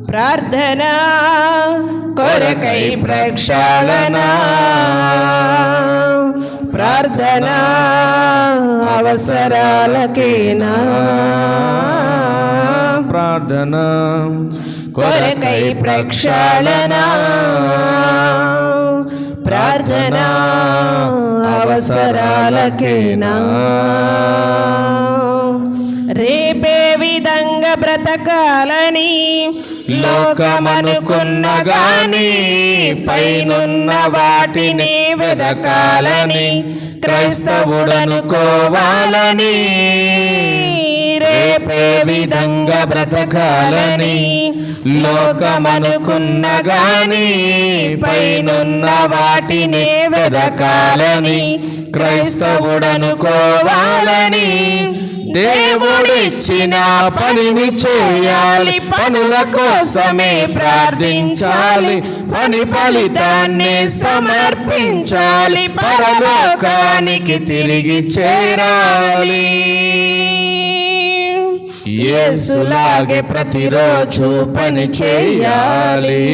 ప్రార్థన కొరకై ప్రక్షాళన, ప్రార్థన అవసరాలకేనా, ప్రార్థన కొరకై ప్రక్షాళన, ప్రార్థన అవసరాలకేనా. రేపే విధంగా బ్రతకాలని లోకమనుకున్న గాని, పైనున్న వాటిని వెదకాలని క్రైస్తవుడనుకోవాలని. రేపే విధంగా బ్రతకాలని లోకమనుకున్న గాని, పైనున్న వాటిని వెదకాలని క్రైస్తవుడనుకోవాలని. దేవుడిచ్చిన పనిని చేయాలి, పనుల కోసమే ప్రార్థించాలి, పని ఫలితాన్ని సమర్పించాలి, పరలోకానికి తిరిగి చేరాలి. యేసులాగే ప్రతిరోజు పని చేయాలి,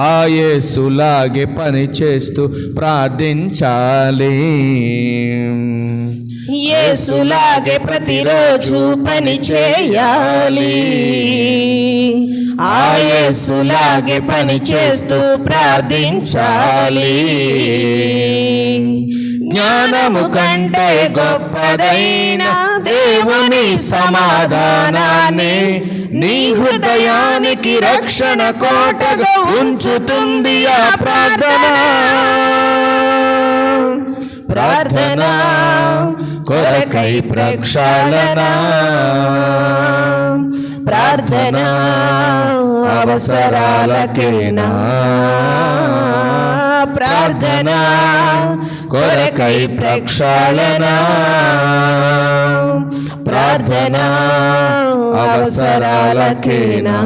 ఆ యేసులాగే పని చేస్తూ ప్రార్థించాలి. యేసులాగే ప్రతిరోజు పని చేయాలి, ఆ యేసులాగే పని చేస్తూ ప్రార్థించాలి. జ్ఞానము కంటే గొప్పదైన దేవుని సమాధానాన్ని నీ హృదయానికి రక్షణ కోటగా ఉంచుతుంది ఆ ప్రార్థన. ప్రార్థన కొరకై ప్రక్షాళన, ప్రార్థన అవసరాలకేనా, ప్రార్థన కొరకై ప్రక్షాళన, ప్రార్థన అవసరాలకేనా.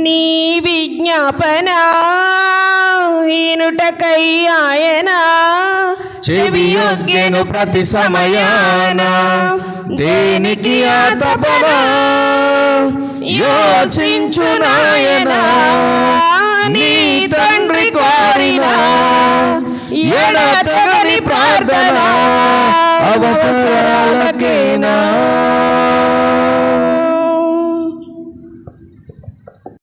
నీ విజ్ఞాపన ఈనుటకై ఆయన చెవియొగ్గెను ప్రతి సమయాన. దేనికి ఆ తపన యోచించునాయన, నీ తండ్రి కోరిన ఎడతెగని ప్రార్థన అవసరాల